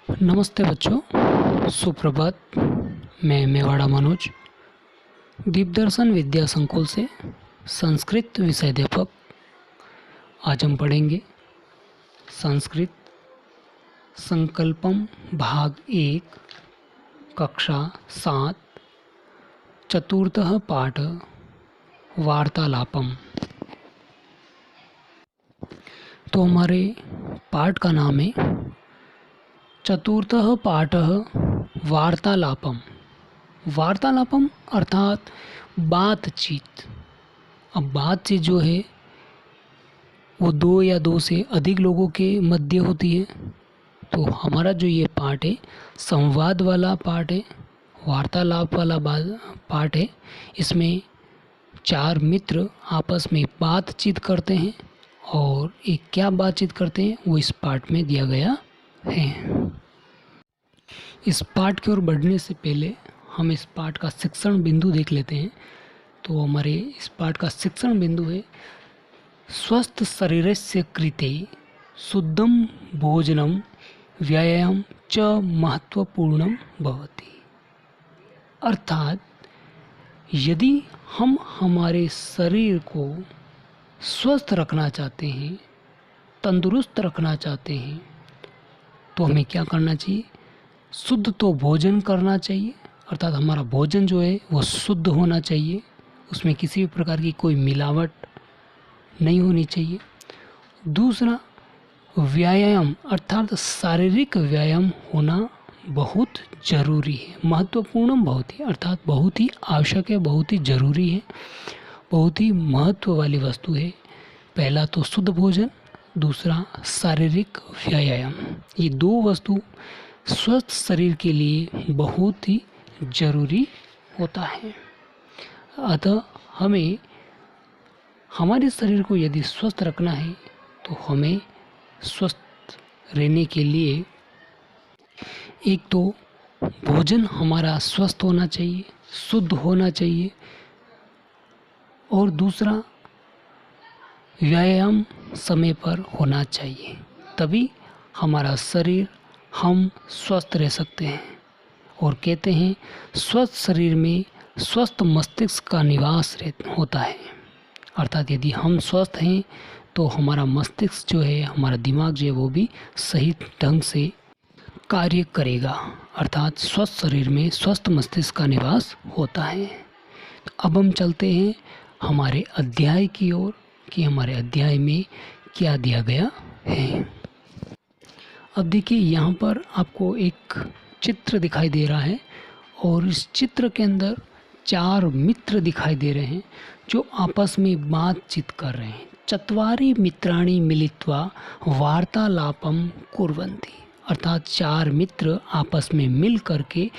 नमस्ते बच्चों, सुप्रभात। मैं मेवाड़ा मनोज, दीपदर्शन विद्या संकुल से संस्कृत विषयाध्यापक। आज हम पढ़ेंगे संस्कृत संकल्पम भाग 1, कक्षा 7, चतुर्थः पाठ वार्तालापम। तो हमारे पाठ का नाम है चतुर्थः पाठः वार्तालापम। वार्तालापम अर्थात बातचीत। अब बातचीत जो है वो दो या दो से अधिक लोगों के मध्य होती है। तो हमारा जो ये पाठ है संवाद वाला पाठ है, वार्तालाप वाला पाठ है। इसमें 4 मित्र आपस में बातचीत करते हैं और एक क्या बातचीत करते हैं वो इस पाठ में दिया गया है। इस पाठ की ओर बढ़ने से पहले हम इस पाठ का शिक्षण बिंदु देख लेते हैं। तो हमारे इस पाठ का शिक्षण बिंदु है स्वस्थ शरीरस्य कृते शुद्धं भोजनं व्यायामं च महत्वपूर्णं भवति। अर्थात यदि हम हमारे शरीर को स्वस्थ रखना चाहते हैं, तंदुरुस्त रखना चाहते हैं, तो हमें क्या करना चाहिए? शुद्ध तो भोजन करना चाहिए। अर्थात हमारा भोजन जो है वो शुद्ध होना चाहिए, उसमें किसी भी प्रकार की कोई मिलावट नहीं होनी चाहिए। दूसरा, व्यायाम अर्थात शारीरिक व्यायाम होना बहुत ज़रूरी है, महत्वपूर्ण बहुत ही, अर्थात बहुत ही आवश्यक है, बहुत ही ज़रूरी है, बहुत ही महत्व वाली वस्तु है। पहला तो शुद्ध भोजन, दूसरा शारीरिक व्यायाम। ये दो वस्तु स्वस्थ शरीर के लिए बहुत ही ज़रूरी होता है। अतः हमें हमारे शरीर को यदि स्वस्थ रखना है तो हमें स्वस्थ रहने के लिए एक तो भोजन हमारा स्वस्थ होना चाहिए, शुद्ध होना चाहिए, और दूसरा व्यायाम समय पर होना चाहिए। तभी हमारा शरीर हम स्वस्थ रह सकते हैं। और कहते हैं स्वस्थ शरीर में स्वस्थ मस्तिष्क का निवास होता है। अर्थात यदि हम स्वस्थ हैं तो हमारा मस्तिष्क जो है, हमारा दिमाग जो है वो भी सही ढंग से कार्य करेगा। अर्थात स्वस्थ शरीर में स्वस्थ मस्तिष्क का निवास होता है। तो अब हम चलते हैं हमारे अध्याय की ओर कि हमारे अध्याय में क्या दिया गया है। अब देखिए, यहाँ पर आपको एक चित्र दिखाई दे रहा है और इस चित्र के अंदर 4 मित्र दिखाई दे रहे हैं जो आपस में बातचीत कर रहे हैं। चत्वारि मित्राणि मिलित्वा वार्तालापम कुर्वन्ति। अर्थात 4 मित्र आपस में मिल करके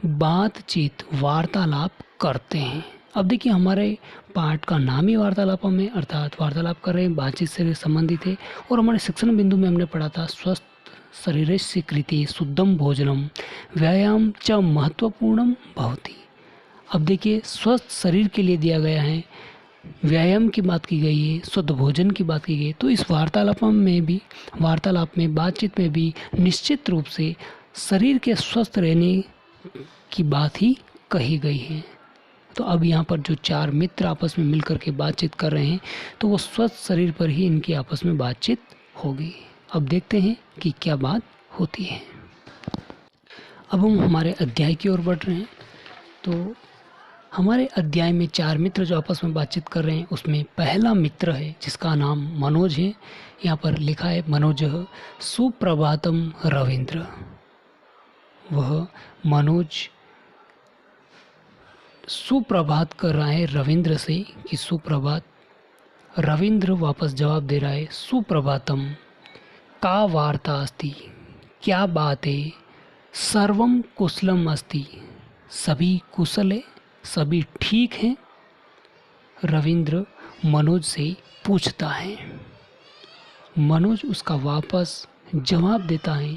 बातचीत वार्तालाप करते हैं। अब देखिए, हमारे पाठ का नाम ही वार्तालापम है, अर्थात वार्तालाप कर रहे हैं, बातचीत से संबंधित है। और हमारे शिक्षण बिंदु में हमने पढ़ा था स्वस्थ शरीरस्य कृते शुद्धं भोजनं व्यायाम च महत्वपूर्णं भवति। अब देखिए, स्वस्थ शरीर के लिए दिया गया है, व्यायाम की बात की गई है, शुद्ध भोजन की बात की गई है। तो इस वार्तालापम में भी, वार्तालाप में, बातचीत में भी निश्चित रूप से शरीर के स्वस्थ रहने की बात ही कही गई है। तो अब यहाँ पर जो 4 मित्र आपस में मिलकर के बातचीत कर रहे हैं तो वो स्वस्थ शरीर पर ही इनकी आपस में बातचीत होगी। अब देखते हैं कि क्या बात होती है। अब हम हमारे अध्याय की ओर बढ़ रहे हैं। तो हमारे अध्याय में 4 मित्र जो आपस में बातचीत कर रहे हैं उसमें पहला मित्र है जिसका नाम मनोज है। यहाँ पर लिखा है मनोज सुप्रभातम रविंद्र। वह मनोज सुप्रभात कर रहा है रविंद्र से कि सुप्रभात। रविंद्र वापस जवाब दे रहा है सुप्रभातम का वार्ता अस्ति। क्या बात है? सर्वम कुशलम अस्ति। सभी कुशल है, सभी ठीक हैं। रविंद्र मनोज से पूछता है। मनोज उसका वापस जवाब देता है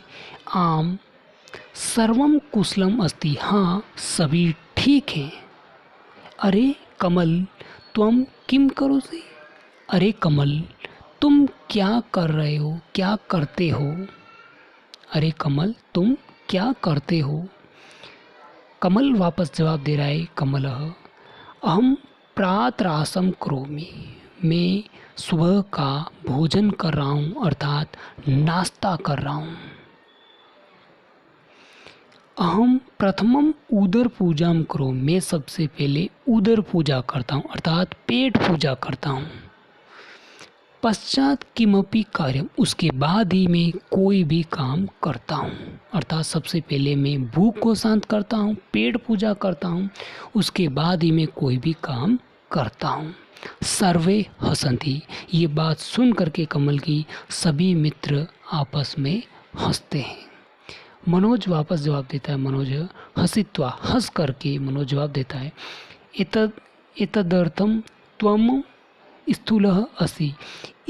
आम सर्वम कुशलम अस्ति। हाँ, सभी ठीक हैं। अरे कमल त्वम किम करोसि। अरे कमल, तुम क्या कर रहे हो, क्या करते हो? अरे कमल, तुम क्या करते हो? कमल वापस जवाब दे रहा है, कमलः अहम प्रातरासम करोमि, मैं सुबह का भोजन कर रहा हूँ, अर्थात नाश्ता कर रहा हूँ। अहम प्रथमम उदर पूजाम करोमि, मैं सबसे पहले उदर पूजा करता हूँ, अर्थात पेट पूजा करता हूँ। पश्चात किमपि कार्यम, उसके बाद ही मैं कोई भी काम करता हूँ, अर्थात सबसे पहले मैं भूख को शांत करता हूँ, पेट पूजा करता हूँ, उसके बाद ही मैं कोई भी काम करता हूँ। सर्वे हसंती, ये बात सुन करके कमल की सभी मित्र आपस में हंसते हैं। मनोज वापस जवाब देता है, मनोज हसित्वा, हंस करके मनोज जवाब देता है, एतदर्थम त्वम स्थूलः असि,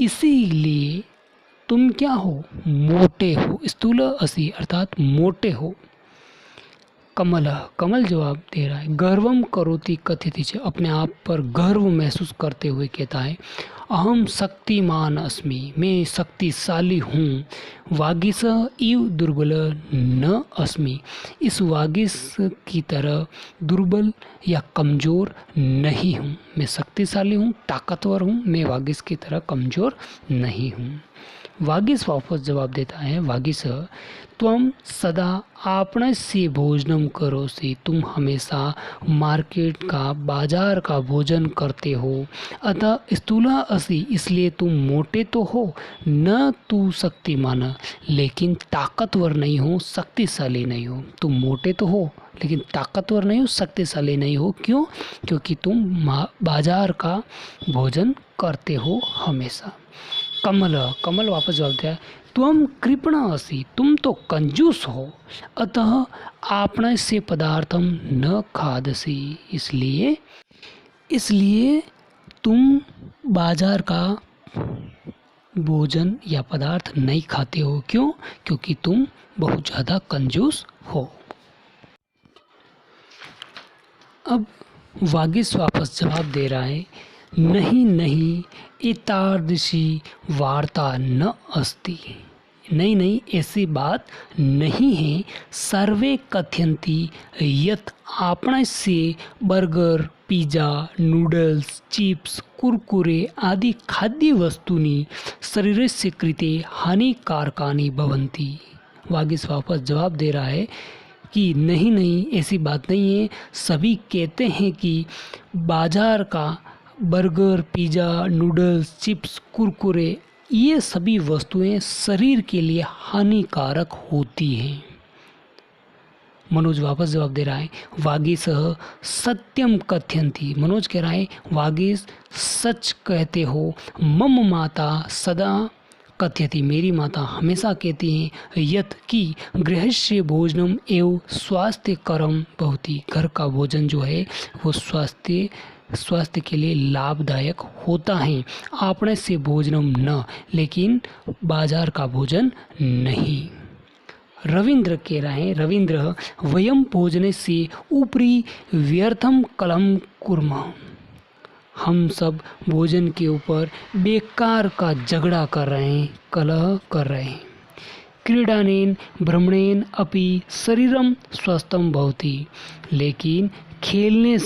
इसीलिए तुम क्या हो? मोटे हो। स्थूलः असि अर्थात मोटे हो। कमल जवाब दे रहा है, गर्वम करोति कथिति च, अपने आप पर गर्व महसूस करते हुए कहता है, अहम शक्तिमान अस्मि, मैं शक्तिशाली हूँ। वागीश इव दुर्बल न अस्मि, इस वागीश की तरह दुर्बल या कमज़ोर नहीं हूँ। मैं शक्तिशाली हूँ, ताकतवर हूँ, मैं वागीश की तरह कमज़ोर नहीं हूँ। वागीश वापस जवाब देता है, वागीश त्वम सदा आपणस्य भोजनम करोसि, तुम हमेशा मार्केट का, बाजार का भोजन करते हो। अतः स्थूला असि, इसलिए तुम मोटे तो हो, न तू शक्तिमान, लेकिन ताकतवर नहीं हो, शक्तिशाली नहीं हो। तुम मोटे तो हो लेकिन ताकतवर नहीं हो, शक्तिशाली नहीं हो। क्यों? क्योंकि तुम बाजार का भोजन करते हो हमेशा। कमल वापस जवाब दिया, तुम कृपणा असि, तुम तो कंजूस हो। अतः आपने से पदार्थम न खादसी, इसलिए तुम बाजार का भोजन या पदार्थ नहीं खाते हो। क्यों? क्योंकि तुम बहुत ज़्यादा कंजूस हो। अब वागीश वापस जवाब दे रहा है, नहीं एतादृशी वार्ता न अस्ति, नहीं ऐसी बात नहीं है। सर्वे कथयन्ति यत् आपणस्य burger, pizza, noodles, chips, Kurkure आदि खाद्य वस्तूनि शरीरस्य कृते हानिकारकानि भवन्ति। वागीश वापस जवाब दे रहा है कि नहीं ऐसी बात नहीं है। सभी कहते हैं कि बाजार का burger, pizza, noodles, chips, Kurkure, ये सभी वस्तुएं शरीर के लिए हानिकारक होती हैं। मनोज वापस जवाब दे रहा है, वागीश सत्यम कथयन्ति, मनोज कह रहा है वागीश सच कहते हो। मम माता सदा कथयति, मेरी माता हमेशा कहती हैं, यत् कि गृहस्य भोजनम एवं स्वास्थ्यकरम भवति, घर का भोजन जो है वो स्वास्थ्य के लिए लाभदायक होता है। आपने से भोजनम न, लेकिन बाजार का भोजन नहीं। रविंद्र कह रहे हैं, रविंद्र वयम भोजने से ऊपरी व्यर्थम कलम कुर्मः, हम सब भोजन के ऊपर बेकार का झगड़ा कर रहे हैं, कलह कर रहे हैं। क्रीडानेन भ्रमणेन अपि शरीरम स्वस्थम भवति, लेकिन खेलने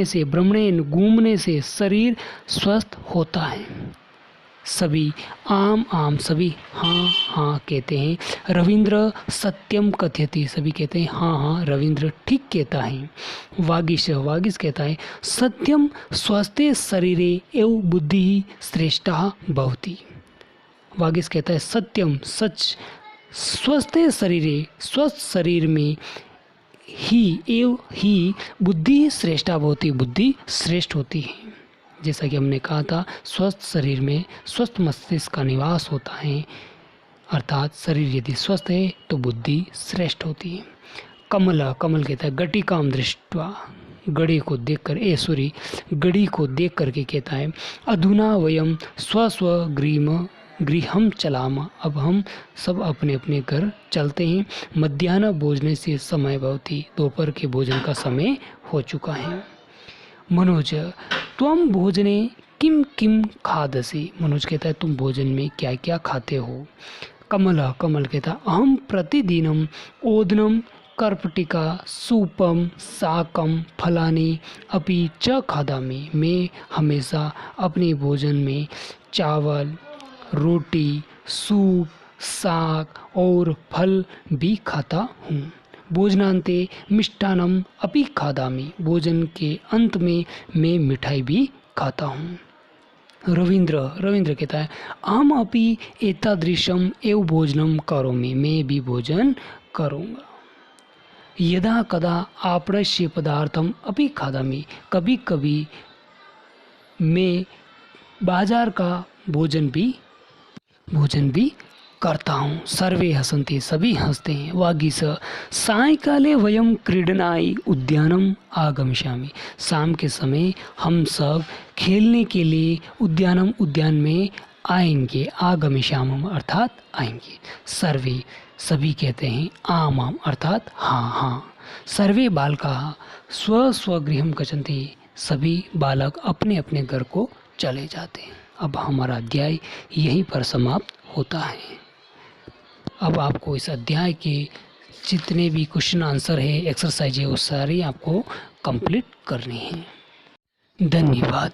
से भ्रमणेन घूमने से शरीर स्वस्थ होता है। सभी सभी हाँ कहते हैं। रविंद्र सत्यम कथयति, सभी कहते हैं हाँ रविंद्र ठीक कहता है। वागीश कहता है, सत्यम स्वस्थे शरीरे एवं बुद्धि श्रेष्ठा भवति। वागीश कहता है सत्यम सच, स्वस्थे शरीरे स्वस्थ शरीर में ही बुद्धि श्रेष्ठा भवति, बुद्धि श्रेष्ठ होती है। जैसा कि हमने कहा था, स्वस्थ शरीर में स्वस्थ मस्तिष्क का निवास होता है, अर्थात शरीर यदि स्वस्थ है तो बुद्धि श्रेष्ठ होती है। कमल कहता है, गटिकाम दृष्ट्वा, गड़ी को देख करके कहता है, अधुना वयम स्व गृहम चलाम, अब हम सब अपने अपने घर चलते हैं। मध्याह्न भोजन से समय भवति, दोपहर के भोजन का समय हो चुका है। मनोज त्वम भोजने किम खादसी, मनोज कहता है तुम भोजन में क्या क्या खाते हो। कमल कहता अहम प्रतिदिनम ओदनम कर्पटिका सूपम साकम फलानी अपि च खादामि। मैं हमेशा अपने भोजन में चावल, रोटी, सूप, साग और फल भी खाता हूँ। भोजनांते मिष्टान्नम अपि खादामि। भोजन के अंत में मैं मिठाई भी खाता हूँ। रविंद्र कहता है अहम अपि एतादृशम एव भोजनम करोमि। मैं भी भोजन करूँगा। यदा कदा आपणस्य पदार्थम अपि खादामि। कभी कभी मैं बाजार का भोजन भी करता हूँ। सर्वे हसन्ति, सभी हंसते हैं। वागीश सायंकाले वयम क्रीडनाय उद्यानम आगमिष्यामि। शाम के समय हम सब खेलने के लिए उद्यान में आएंगे। आगमिष्यामः अर्थात आएंगे। सर्वे सभी कहते हैं आम अर्थात हाँ हाँ। सर्वे बालकाः स्वस्वगृहं गच्छन्ति। सभी बालक अपने अपने घर को चले जाते हैं। अब हमारा अध्याय यहीं पर समाप्त होता है। अब आपको इस अध्याय के जितने भी क्वेश्चन आंसर है, एक्सरसाइज है, वो सारी आपको कंप्लीट करनी है। धन्यवाद।